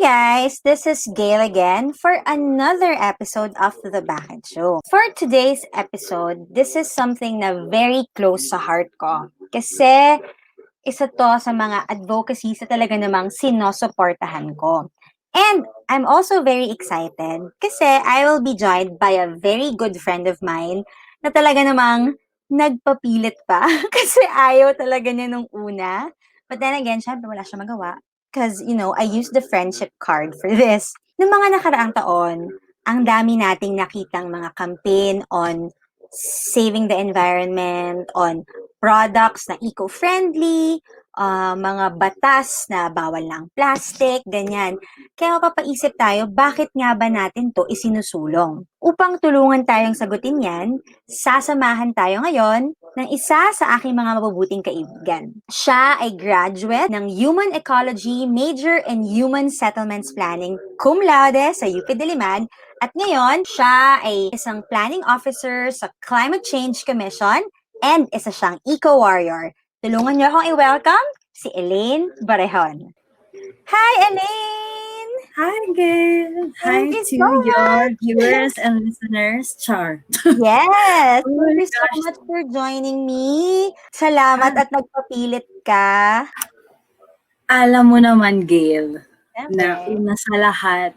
guys, this is Gail again for another episode of the Bakit Show. For today's episode, this is something na very close sa heart ko. Kasi isa to sa mga advocacy sa talaga namang sinusuportahan ko. And I'm also very excited kasi I will be joined by a very good friend of mine na talaga namang nagpapilit pa kasi ayaw talaga niya nung una. But then again, syempre wala siya magawa. Because, I used the friendship card for this. Noong mga nakaraang taon, ang dami nating nakitang mga campaign on saving the environment, on products na eco-friendly, mga batas na bawal ng plastic, ganyan. Kaya mapapaisip tayo, bakit nga ba natin to isinusulong? Upang tulungan tayong sagutin yan, sasamahan tayo ngayon ng isa sa aking mga mabubuting kaibigan. Siya ay graduate ng Human Ecology, major in Human Settlements Planning, cum laude sa UP Diliman, at ngayon, siya ay isang planning officer sa Climate Change Commission and isa siyang eco-warrior. Tulungan niyo akong i-welcome si Elaine Barrejon. Hi, Elaine! Hi, Gail! Hi Thank you to so your much. viewers and listeners. Char. Yes! Oh my Thank you so gosh. much for joining me. Salamat at nagpapilit ka. Alam mo naman, Gail, na Siyempre. una sa lahat,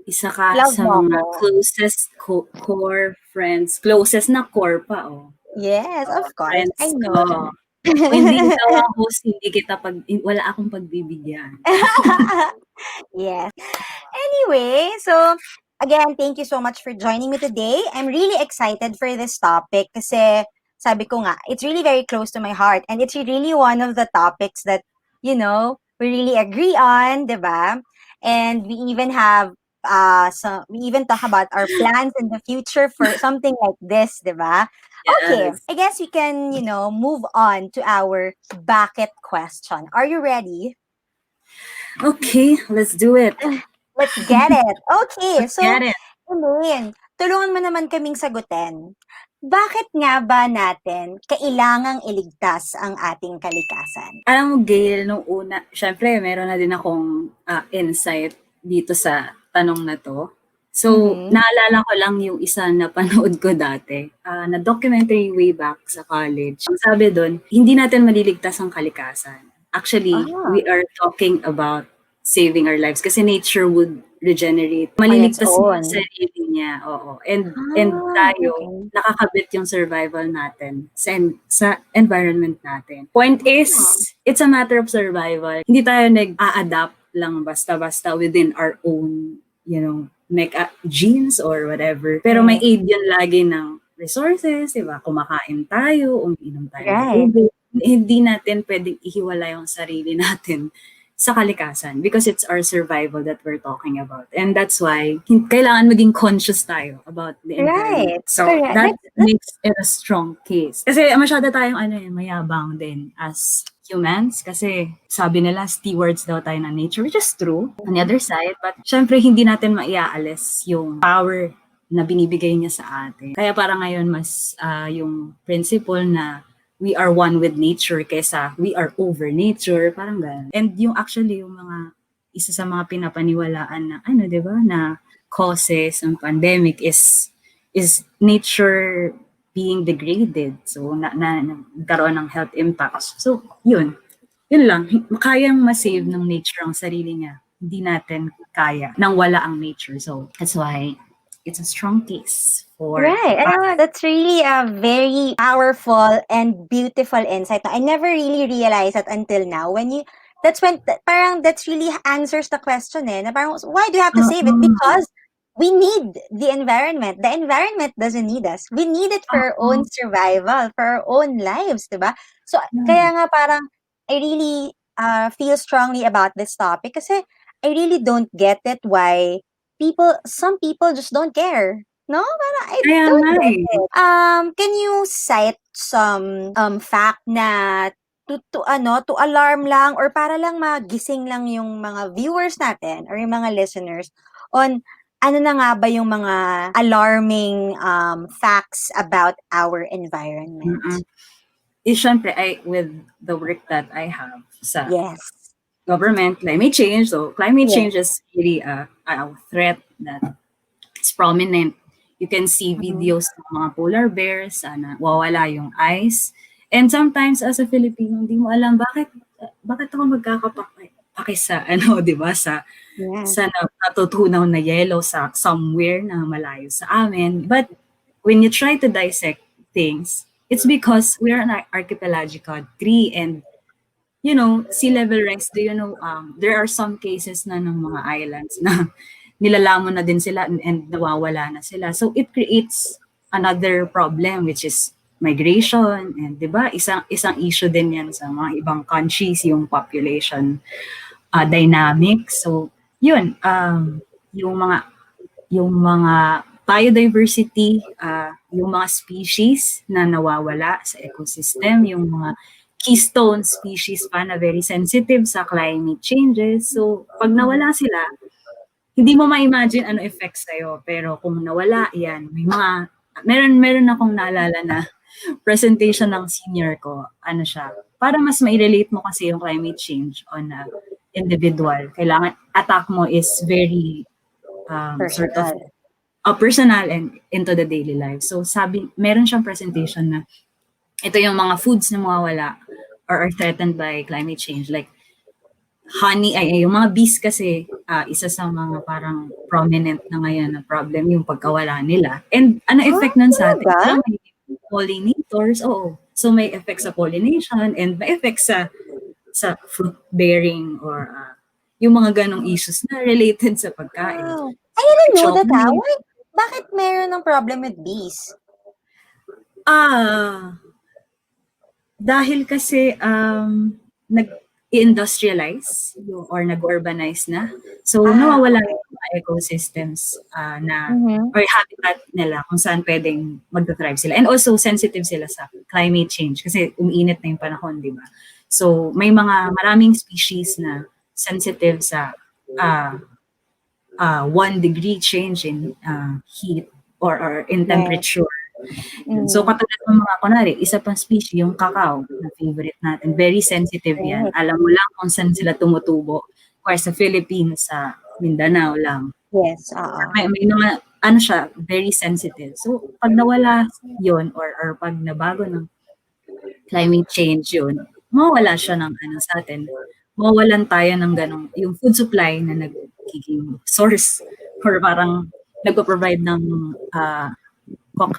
isa ka Love sa mo mga ako. closest core friends. Closest na core pa, oh. Yes, of course. Friends I know. ko. Kung hindi ikaw ang host, wala akong pagbibigyan. Yes. Anyway, so again, thank you so much for joining me today. I'm really excited for this topic kasi sabi ko nga, it's really very close to my heart and it's really one of the topics that, we really agree on, 'di ba? And we even have we even talk about our plans in the future for something like this, 'di ba? Okay, Yes. I guess we can, move on to our Bakit question. Are you ready? Okay, let's do it. Let's get it. Okay, Let's so, get it. Elaine, tulungan mo naman kaming sagutin. Bakit nga ba natin kailangang iligtas ang ating kalikasan? Alam mo, Gail, nung una, syempre, meron na din akong insight dito sa tanong na to. So, naalala ko lang yung isa na panood ko dati, na documentary way back sa college. Ang sabi doon, hindi natin maliligtas ang kalikasan. Actually, we are talking about saving our lives kasi nature would regenerate. Maliligtas niya yung sarili niya. Oo. And tayo, nakakabit yung survival natin sa environment natin. Point is, it's a matter of survival. Hindi tayo nag-a-adapt lang basta-basta within our own, genes or whatever. Pero may aid yun lagi ng resources, diba? Kumakain tayo, umiinom tayo ng tubig. Hindi natin pwedeng ihiwala yung sarili natin sa kalikasan because it's our survival that we're talking about. And that's why kailangan maging conscious tayo about the environment. So that makes it a strong case. Kasi masyado tayong mayabang din as humans kasi sabi nila stewards daw tayo ng nature, which is true on the other side. But syempre hindi natin maiaalis yung power na binibigay niya sa atin. Kaya parang ngayon mas yung principle na we are one with nature kaysa we are over nature, parang gano'n. And yung actually, yung isa sa mga pinapaniwalaan na, di ba, na causes ng pandemic is nature being degraded. So, nagkaroon ng health impacts. So, yun lang. Kayang masave ng nature ang sarili niya. Hindi natin kaya nang wala ang nature. So, that's why it's a strong case. Right. That's really a very powerful and beautiful insight. I never really realized that until now. That's really answers the question na parang, why do you have to save it? Because we need the environment. The environment doesn't need us. We need it for our own survival, for our own lives, diba? So, kaya nga parang, I really feel strongly about this topic kasi I really don't get it why some people just don't care. No? Parang I don't get it. Can you cite some fact na to alarm lang or para lang magising lang yung mga viewers natin or yung mga listeners on ano na nga ba yung mga alarming facts about our environment? Syempre, with the work that I have sa government, climate change. So climate Yeah. change is really a threat that is prominent. You can see Mhm. videos ng mga polar bears, na wawala yung ice. And sometimes as a Filipino, hindi mo alam bakit ako magkakapake sa ano, 'di ba, Yeah. sa natutunaw na yellow sa somewhere na malayo sa amin. But when you try to dissect things, it's because we're an archipelagic country, and sea level rise, do you know, there are some cases na ng mga islands na nilalamon na din sila, and nawawala na sila. So it creates another problem, which is migration, and 'di ba, isang issue din 'yan sa mga ibang countries, yung population dynamic. So yun, yung mga biodiversity, yung mga species na nawawala sa ecosystem, yung mga keystone species pa na very sensitive sa climate changes. So, pag nawala sila, hindi mo ma-imagine ano effects sa'yo. Pero kung nawala, yan, meron akong naalala na presentation ng senior ko, ano siya, para mas ma-relate mo kasi yung climate change on a individual. Kailangan, attack mo is very sort of Personal. personal and into the daily life. So meron siyang presentation na ito yung mga foods na mawawala or are threatened by climate change. Like yung mga bees kasi, isa sa mga parang prominent na ngayon na problem yung pagkawala nila. And ano Ah, effect nun sa atin? talaga? Alam mo, yung pollinators, oo. So may effect sa pollination and may effect sa fruit bearing or yung mga ganong issues na related sa pagkain. Wow. I didn't know that, Chocolate. Why? Bakit meron ng problem with bees? Ah, dahil kasi nag-industrialize or nag-urbanize na. So nawawala Okay. yung mga ecosystems Mhm. or habitat nila kung saan pwedeng magta-thrive sila. And also sensitive sila sa climate change kasi umiinit na yung panahon, di ba? So may maraming species na sensitive sa uh, 1 degree change in heat or in Yeah. temperature. Yun. So Mhm. katulad ng mga kunwari, isa pang species, yung cacao na favorite natin. Very sensitive yan. Right. Alam mo lang kung saan sila tumutubo. Kaya sa Philippines, sa Mindanao lang. Yes, oo. May mga, siya, very sensitive. So pag nawala yun or pag nabago ng climate change yun, mawawala siya ng sa atin. Mawawalan tayo ng ganong, yung food supply na nagiging source or parang nagpo-provide ng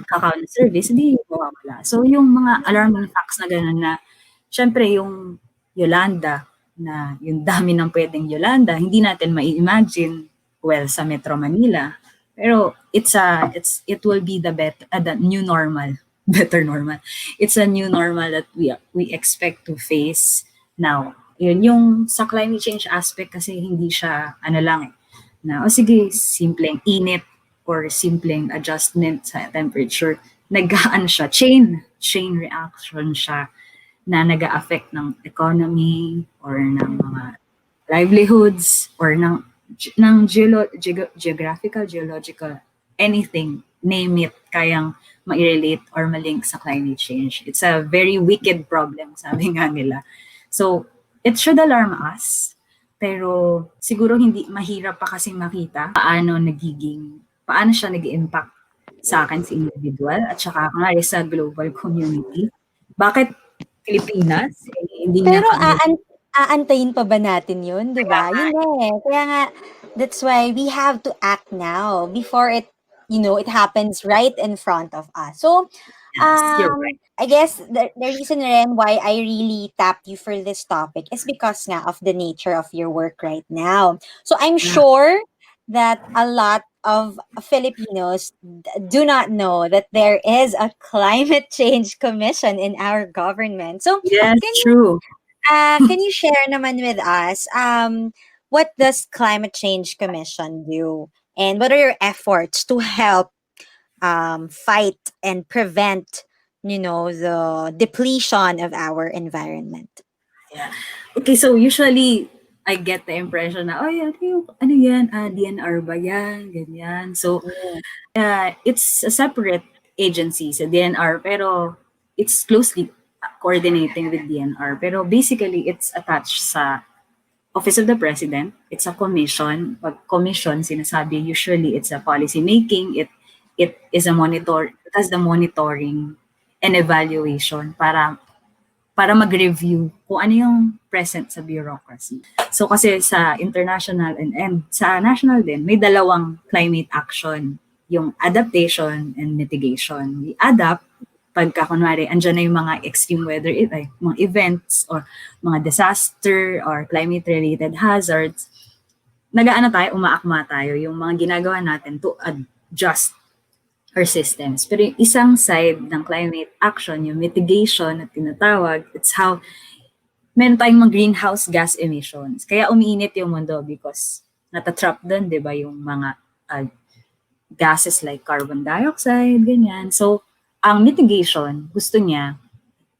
cacao na service, hindi mawawala. So, yung mga alarming facts na gano'n na, syempre, yung Yolanda, na yung dami ng pwedeng Yolanda, hindi natin mai-imagine, well, sa Metro Manila. Pero, it will be the new normal, better normal. It's a new normal that we expect to face now. Yun, yung sa climate change aspect kasi hindi siya, lang na, sige, simpleng init or simpleng adjustment sa temperature, siya, chain reaction siya na nag-a-affect ng economy or ng mga livelihoods or ng geographical, geological, anything, name it, kayang ma-relate or malink sa climate change. It's a very wicked problem, sabi nga nila. So, it should alarm us, pero siguro hindi mahirap pa kasi makita paano siya nag-impact sa akin sa individual at saka kunwari sa global community. Bakit Pilipinas? Hindi niya Pero kami aantayin pa ba natin 'yun, 'di kaya ba? nga. Yun na, eh. Kaya nga that's why we have to act now before it happens right in front of us. So, Yes, you're right. I guess the reason rin why I really tapped you for this topic is because nga of the nature of your work right now. So, I'm Yeah. sure that a lot of Filipinos do not know that there is a climate change commission in our government. So, Yes, can true. can you share naman with us, what does Climate Change Commission do? And what are your efforts to help fight and prevent, the depletion of our environment? Yeah. Okay, so usually I get the impression na, ay, ano yan, DNR ba yan, ganyan. So, Mm. it's a separate agency sa DNR, pero it's closely coordinating with DNR. Pero basically, it's attached sa Office of the President. It's a commission. Pag commission, sinasabi usually it's a policy making. It is a monitor. It has the monitoring and evaluation para mag-review kung ano yung present sa bureaucracy. So kasi sa international and sa national din, may dalawang climate action, yung adaptation and mitigation. We adapt pagka kunwari andyan na yung mga extreme weather mga events or mga disaster or climate related hazards, nagaano tayo, umaakma tayo yung mga ginagawa natin to adjust our systems. Pero yung isang side ng climate action, yung mitigation na tinatawag, it's how meron tayong mga greenhouse gas emissions. Kaya umiinit yung mundo because natatrap doon, di ba, yung mga gases like carbon dioxide, ganyan. So, ang mitigation, gusto niya,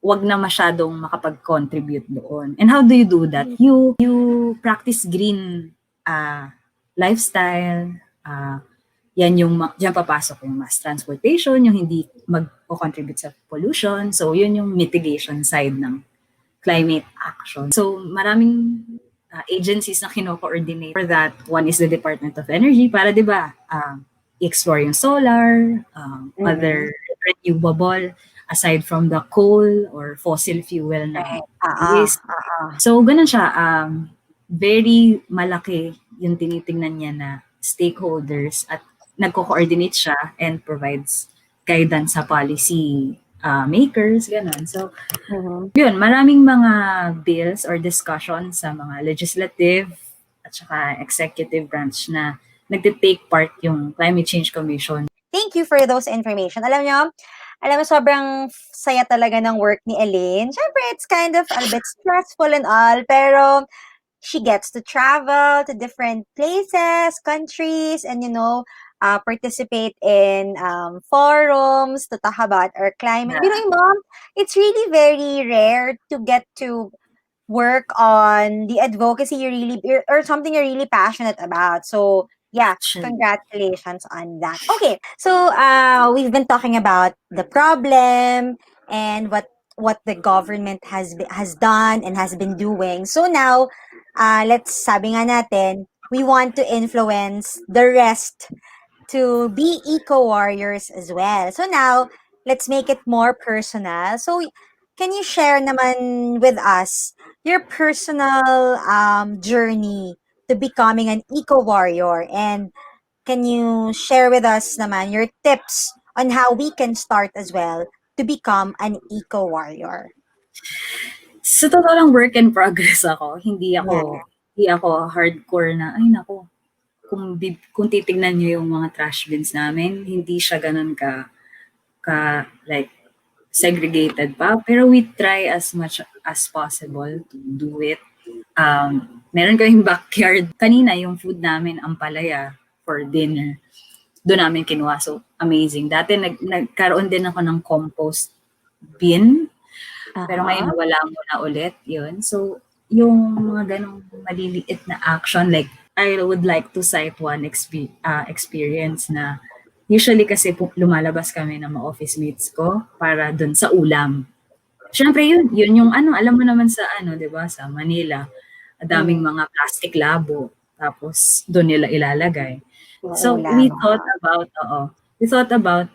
wag na masyadong makapag-contribute doon. And how do you do that? You practice green lifestyle, yan yung diyan papasok yung mass transportation, yung hindi mag-contribute sa pollution. So, yun yung mitigation side ng climate action. So, maraming agencies na kino-coordinate for that. One is the Department of Energy para, di ba, explore yung solar, other renewable aside from the coal or fossil fuel na waste. So, ganun siya. Very malaki yung tinitingnan niya na stakeholders at nagko-coordinate siya and provides guidance sa policy makers, ganun. So, yun, maraming mga bills or discussions sa mga legislative at saka executive branch na nagte-take part yung Climate Change Commission. Thank you for those information. Alam mo, sobrang saya talaga ng work ni Elaine. Siyempre, it's kind of a bit stressful and all, pero she gets to travel to different places, countries, and participate in forums to talk about our climate. You know, Mom, it's really very rare to get to work on the advocacy you really or something you're really passionate about. So yeah, congratulations on that. Okay, so we've been talking about the problem and what the government has done and has been doing. So now, let's sabi nga natin, we want to influence the rest to be eco-warriors as well. So now, let's make it more personal. So, can you share naman with us your personal journey to becoming an eco-warrior? And can you share with us naman your tips on how we can start as well to become an eco-warrior? Sa totoo lang, work in progress ako. Hindi ako hardcore na, ay nako, kung titignan niyo yung mga trash bins namin, hindi siya ganun ka like segregated pa. Pero we try as much as possible to do it. Meron kaming backyard. Kanina yung food namin, ampalaya for dinner. Doon namin kinuha. So, amazing. Dati nagkaroon din ako ng compost bin. Pero ngayon wala mo na ulit. Yun. So, yung mga ganong maliliit na action, like, I would like to cite one experience na usually kasi lumalabas kami ng mga office mates ko para dun sa ulam. Siyempre yun yung alam mo naman sa di ba, sa Manila, daming mga plastic labo, tapos doon nila ilalagay. So we thought about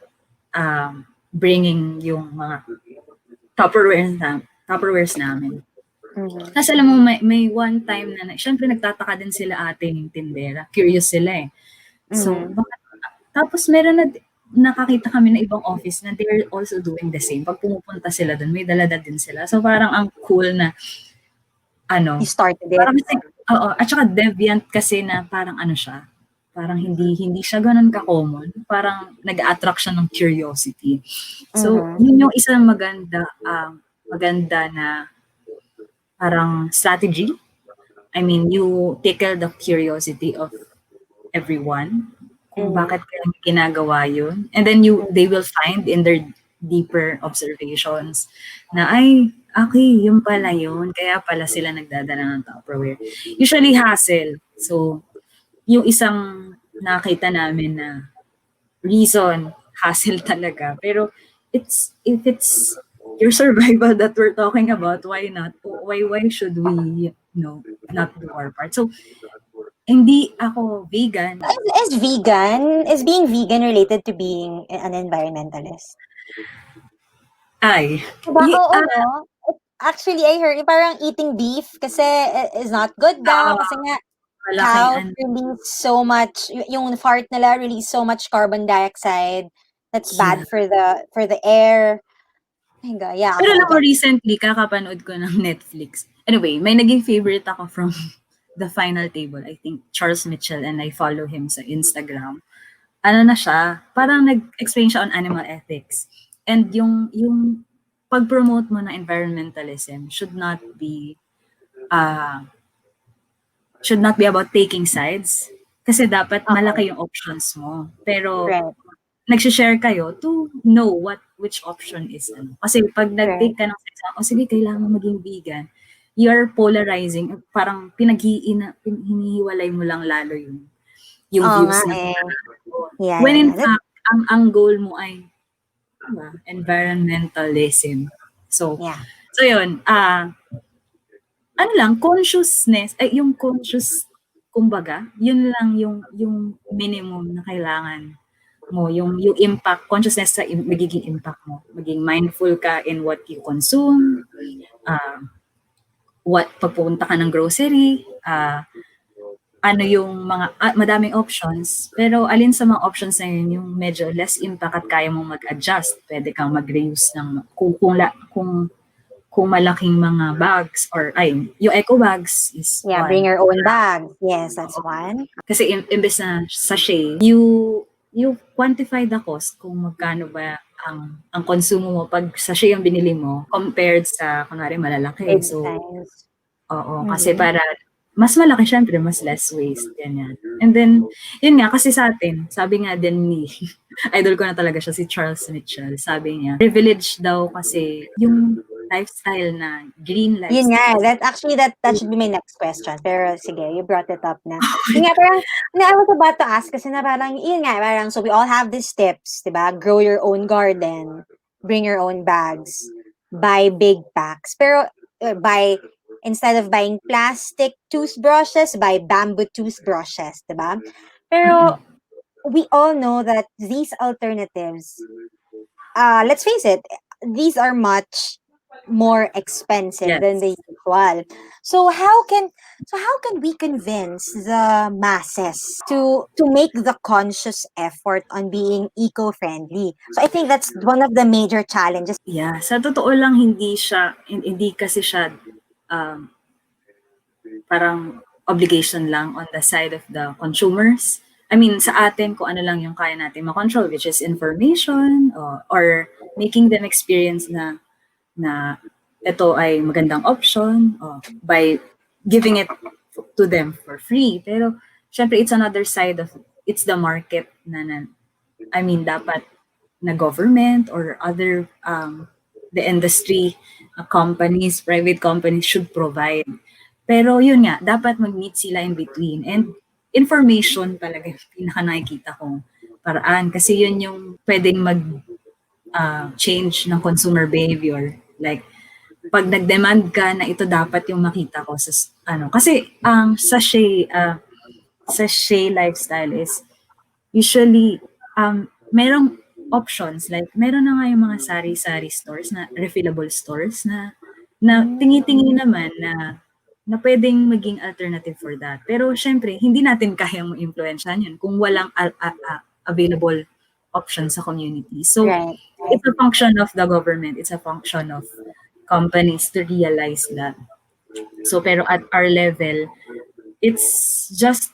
bringing yung mga Tupperwares namin. Kasi alam mo, may one time na syempre nagtataka din sila ating tindera. Curious sila eh. So, tapos meron na nakakita kami ng ibang office na they're also doing the same. Pag pumupunta sila doon, may dalada din sila. So, parang ang cool na you started it. Parang, at saka deviant kasi na parang siya. Parang hindi siya ganun ka-common. Parang nag-attract siya ng curiosity. So, yun yung isang maganda na parang strategy. I mean, you tickle the curiosity of everyone kung bakit kaya ginagawa yun. And then they will find in their deeper observations na, ay, okay, yun pala yun. Kaya pala sila nagdadala ng Tupperware. Usually hassle. So, yung isang nakita namin na reason, hassle talaga. Pero if it's your survival that we're talking about, why not? Why should we, not do our part? So, hindi ako vegan. Is being vegan related to being an environmentalist? Ay, Diba? Oo, no? Actually, I heard, parang eating beef kasi is not good daw. oo, Kasi nga, malaking cows release so much, yung fart nila release so much carbon dioxide. That's yeah. bad for the air. Ay, yeah, Pero okay, I alam mo, get it. recently, kakapanood ko ng Netflix. Anyway, may naging favorite ako from The Final Table. I think Charles Mitchell, and I follow him sa Instagram. Ano na siya, parang nag-explain siya on animal ethics. And yung pag-promote mo na environmentalism uh, should not be about taking sides. Kasi dapat Okay, malaki yung options mo. Pero right, nag-share kayo to know which option is ano. Kasi pag right. nag-take ka ng exam, o sige, kailangan maging vegan, you're polarizing, parang hinihiwalay mo lang lalo yung Oo nga views ng eh. tao. Yeah, When yeah, in yeah. fact, ang goal mo ay environmentalism. So, Yeah. so yun, ano lang, consciousness, ay yung conscious, kumbaga, yun lang yung minimum na kailangan mo, yung impact, consciousness sa magiging impact mo. Maging mindful ka in what you consume, pagpunta ka ng grocery, ano yung madaming options, pero alin sa mga options na yun yung medyo less impact at kaya mong mag-adjust. Pwede kang mag-reuse ng, kung malaking mga bags, or yung eco bags is Yeah, bring one. your own bag. Yes, that's one. Kasi imbes na sachet, you quantify the cost kung magkano ba ang konsumo mo pag sachet yung binili mo compared sa kunwari malalaki. Big So, size. oo, kasi Mhm. para mas malaki syempre, mas less waste, ganyan. And then, yun nga, kasi sa atin, sabi nga din ni, idol ko na talaga siya, si Charles Mitchell, sabi niya, privilege daw kasi yung lifestyle na green Yun nga, lifestyle. that should be my next question. Pero sige, you brought it up na. Yun nga, parang, I was about to ask kasi na parang, yun nga, parang, so we all have these tips, di ba? Grow your own garden, bring your own bags, buy big packs. Pero, instead of buying plastic toothbrushes, buy bamboo toothbrushes, di ba? Mm-mm. Pero, we all know that these alternatives, let's face it, these are much more expensive than the Yes. usual. So how can we convince the masses to make the conscious effort on being eco-friendly? So I think that's one of the major challenges. Yeah, sa totoo lang hindi kasi siya um, parang obligation lang on the side of the consumers. I mean, sa atin, kung ano lang yung kaya natin makontrol, which is information, or making them experience na ito ay magandang option, by giving it to them for free. Pero, syempre, it's another side of, it's the market I mean, dapat na government or other, the industry, companies, private companies should provide. Pero yun nga, dapat mag-meet sila in between. And information talaga yung pinaka nakikita kong paraan. Kasi yun yung pwedeng change ng consumer behavior. Like, pag nag-demand ka na ito dapat yung makita ko sa kasi ang sachet lifestyle is usually merong options, like meron na nga yung mga sari-sari stores na refillable stores na tingi-tingin naman na pwedeng maging alternative for that. Pero syempre, hindi natin kayang ma-impluwensyahan yun kung walang available option sa community. So, Right. it's a function of the government, it's a function of companies to realize that. So, pero at our level, it's just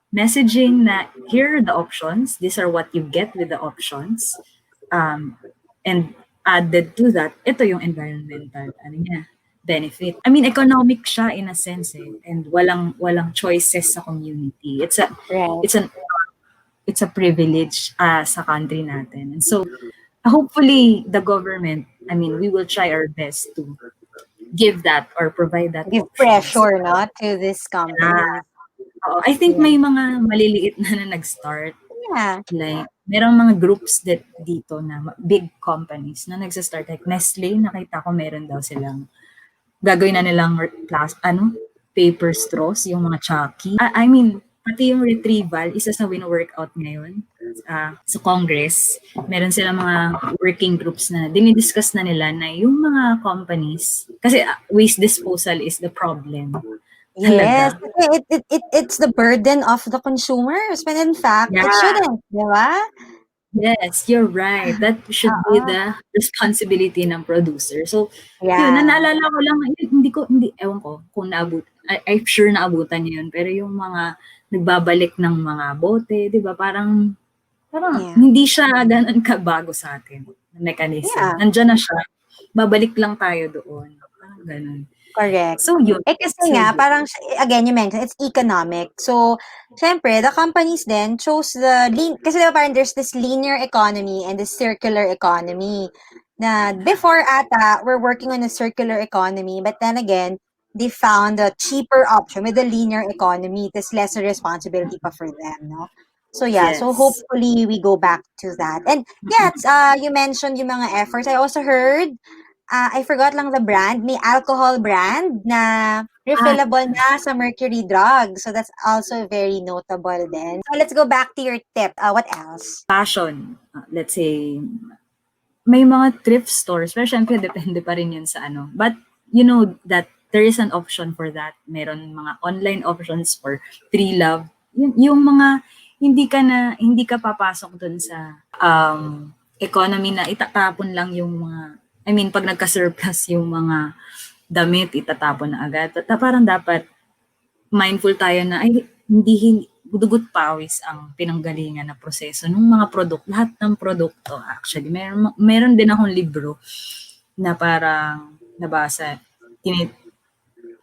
messaging na here are the options, these are what you get with the options, and added to that, ito yung environmental benefit. I mean, economic siya in a sense and walang choices sa community. Right. It's an it's a privilege sa country natin. And so, hopefully, the government, I mean, we will try our best to give that or provide that Give options. pressure, no, to this company. I think Yeah. may mga maliliit na nag-start. Yeah. Like, merong mga groups dito na big companies na nagsa-start like Nestle, nakita ko meron daw silang gagawin na nilang paper straws, yung mga Chucky. I mean, pati yung retrieval, isa sa wino-workout ngayon sa Congress. Meron silang mga working groups na dinidiscuss na nila na yung mga companies, kasi waste disposal is the problem. Yes, Talaga. kasi it's the burden of the consumers when in fact it Yeah. shouldn't, di ba? Yes, you're right. That should be Oo. the responsibility ng producer. So, yun, na Yeah. naalala ko lang, ewan ko kung I'm sure naabutan niyo yun, pero yung mga nagbabalik ng mga bote, di ba, parang Yeah. hindi siya ganun kabago sa atin, na mechanism. Yeah. Nandiyan na siya, babalik lang tayo doon. Parang ganun. Correct. So, yun. Kasi So, nga, yun. parang, again, you mentioned, it's economic. So, syempre, the companies then chose kasi diba parang there's this linear economy and this circular economy. Na before ata, we're working on a circular economy, but then again, they found a cheaper option with the linear economy. There's lesser responsibility pa for them, no? So yeah, so Yes. hopefully we go back to that. And yeah, it's, you mentioned yung mga efforts. I also heard I forgot lang the brand. May alcohol brand na Ah, refillable na sa mercury drug. So that's also very notable then. So let's go back to your tip. What else? fashion. Let's say, may mga thrift stores, pero syempre depende pa rin yun sa ano. But you know that there is an option for that. Meron mga online options for pre-love. Yung mga hindi ka papasok dun sa economy na itatapon lang yung mga, I mean, pag nagka-surplus yung mga damit, itatapon na agad. Parang dapat mindful tayo na ay hindi dugot pawis ang pinanggalingan na proseso ng mga lahat ng produkto actually. Meron din akong libro na parang nabasa.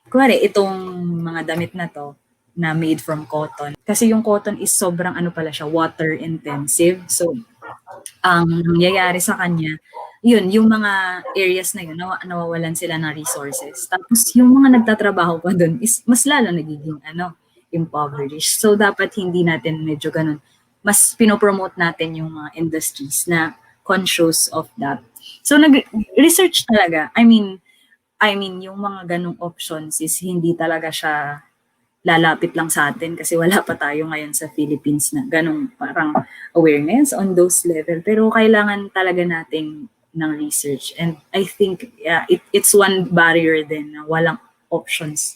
Kuwari, itong mga damit na to na made from cotton. Kasi yung cotton is sobrang ano pala siya, water intensive. So, ang nangyayari sa kanya, yun, yung mga areas na yun, nawawalan sila ng resources. Tapos yung mga nagtatrabaho pa dun is mas lalo nagiging impoverished. So dapat hindi natin medyo ganun. Mas pinopromote natin yung mga industries na conscious of that. So nag-research talaga. I mean, yung mga ganong options is hindi talaga siya lalapit lang sa atin kasi wala pa tayo ngayon sa Philippines na ganong parang awareness on those level. Pero kailangan talaga nating ng research. And I think it's one barrier din na walang options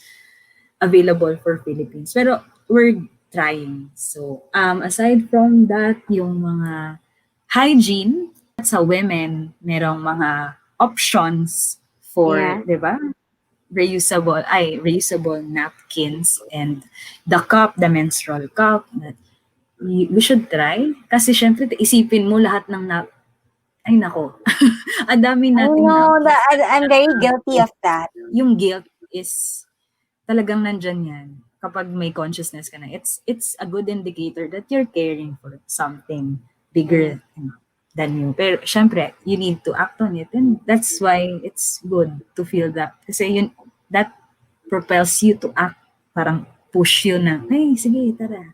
available for Philippines. Pero we're trying. So, aside from that, yung mga hygiene sa women, merong mga options for, Yeah. di ba? Reusable napkins and the menstrual cup that we should try. Kasi syempre, isipin mo lahat ng ay nako, ang dami I nating know napkins. that I'm very guilty of that. Yung guilt is talagang nandyan yan. Kapag may consciousness ka na, it's a good indicator that you're caring for something bigger than you. Pero syempre, you need to act on it. And that's why it's good to feel that. Kasi that propels you to act. Parang push you na, hey, sige, tara.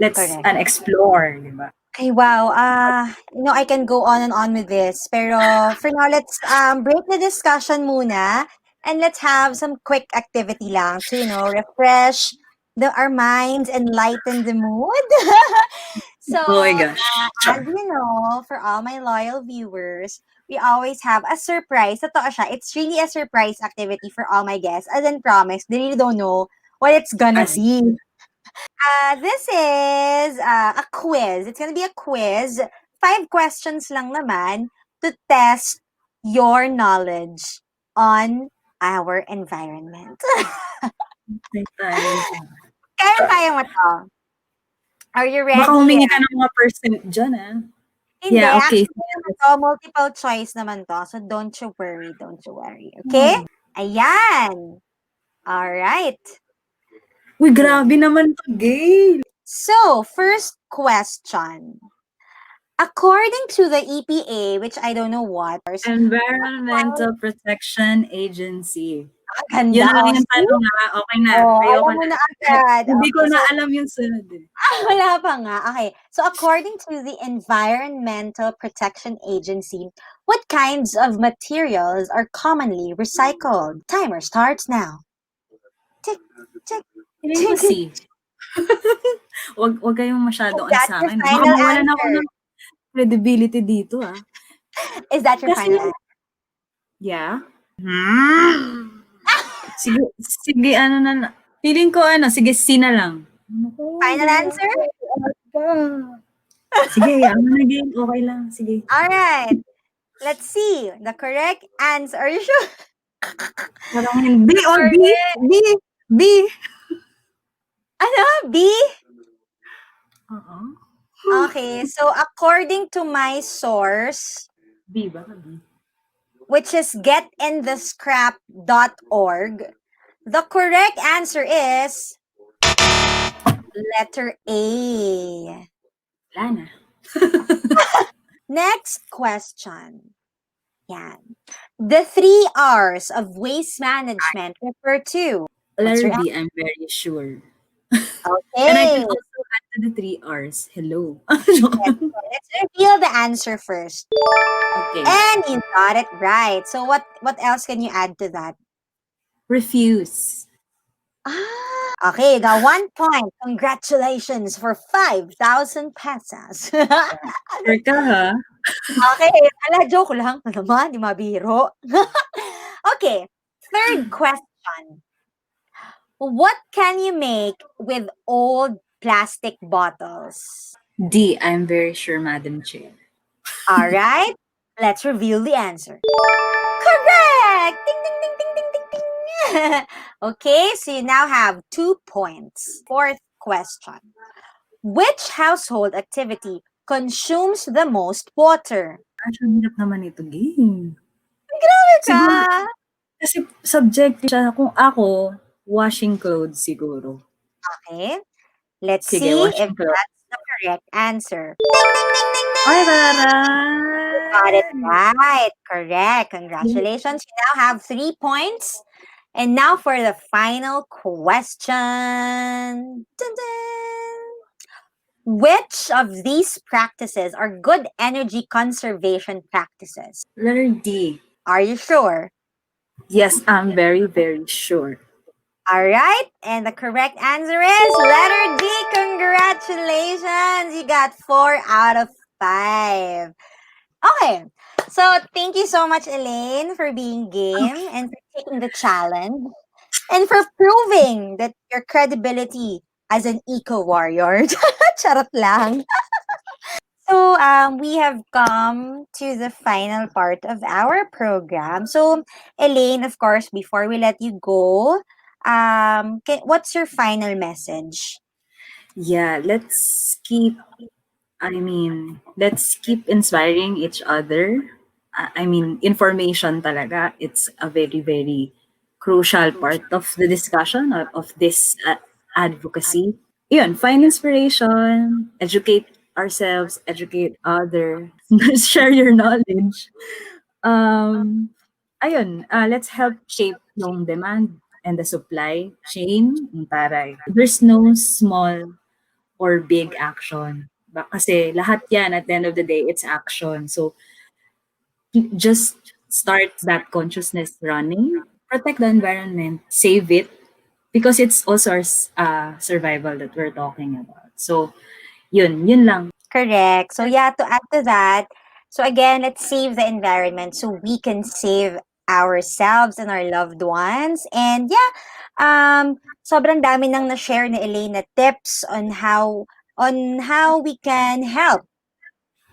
Let's Correct. explore, di ba? Okay, wow. I can go on and on with this. Pero for now, let's break the discussion muna and let's have some quick activity lang to, refresh our minds and lighten the mood. So, Oh my gosh. as Sure. you know, for all my loyal viewers, we always have a surprise. Totoo siya. It's really a surprise activity for all my guests. As in promise, they really don't know what it's gonna As be. This is a quiz. It's gonna be a quiz. 5 questions lang naman to test your knowledge on our environment. Kaya mo to. Are you Baka ready? humingi ka ng mga percent dyan, Hindi. Yeah, okay. Actually, naman to, multiple choice naman to. So, don't you worry. Don't you worry. Okay? Ayan. Alright. Uy, grabe naman to, Gail. So, first question. According to the EPA, which I don't know what, Environmental Protection Agency. Ganda. Yun na lang Oh, yung see? tanong ha. Okay na. Oh, Ayoko alam mo na. na agad. Hindi ko Okay, na so alam yung sunod eh. wala pa nga. Okay. So according to the Environmental Protection Agency, what kinds of materials are commonly recycled? Timer starts now. Tick, tick, Tingin ko tick. C. Wag kayong masyadong Is that sa your akin. Baka final mawalan ako answer? ng credibility dito ah. Is that your Kasi final answer? yeah. Sige, sige ano na. Feeling ko sige C na lang. Final answer? Sige, ano na game. Okay lang. Sige. All right. Let's see. The correct answer. Are you sure? Parang hindi. The Or B. correct. B. Ano? B? Oo. Okay. So according to my source, B ba? B. which is getinthescrap.org, the correct answer is letter A. Wala na. Next question. Yan. The 3 R's of waste management refer to. What's Letter your B, I'm very sure. Okay. And I can also add to the 3 R's. Hello. Let's reveal the answer first. Okay. And you got it right. So what else can you add to that? Refuse. Okay, you got 1 point. Congratulations for 5,000 pesos. Sure ka ha? Okay, joke lang. Ano naman, di mabiro. Okay, third question. What can you make with old plastic bottles? D, I'm very sure, Madam Chair. All right, let's reveal the answer. Correct! Ding, ding, ding, ding, ding, ding, ding. Okay, so you now have 2 points. Fourth question. Which household activity consumes the most water? Ang hirap naman ito game. Grabe ka! Siguro, kasi subjective siya. Kung ako, washing clothes siguro. Okay, let's Sige, see if washing clothes. that's the correct answer. Ding, ding, ding, ding, ding! Ay, Got it taray! right. Correct. Congratulations. You now have 3 points. And now for the final question. Dun, dun. Which of these practices are good energy conservation practices? Letter D. Are you sure? Yes, I'm very, very sure. All right. And the correct answer is letter D. Congratulations. You got 4 out of 5. Okay. So thank you so much, Elaine, for being game and for taking the challenge and for proving that your credibility as an eco warrior. Charot lang. So we have come to the final part of our program. So Elaine, of course, before we let you go, what's your final message? Yeah, let's keep inspiring each other. Information talaga, it's a very, very crucial part of the discussion of this advocacy. Yun, find inspiration, educate ourselves, educate others, share your knowledge. Let's help shape yung demand and the supply chain ng taray. There's no small or big action. Kasi lahat yan, at the end of the day, it's action. So, just start that consciousness running, protect the environment, save it, because it's also our survival that we're talking about. So, yun lang. Correct. So yeah, to add to that, so again, let's save the environment so we can save ourselves and our loved ones. And yeah, sobrang dami nang na-share ni Elaine na tips on how we can help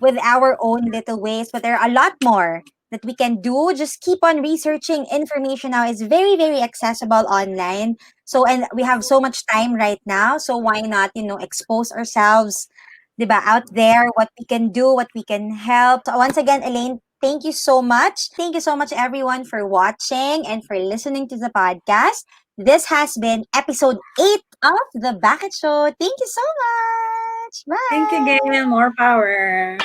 with our own little ways, but there are a lot more that we can do. Just keep on researching. Information now is very, very accessible online. So, and we have so much time right now. So why not, expose ourselves, 'di ba, out there, what we can do, what we can help. So once again, Elaine, thank you so much. Thank you so much, everyone, for watching and for listening to the podcast. This has been episode 8 of The Bakit Show. Thank you so much. Bye. Thank you, Gail. More power.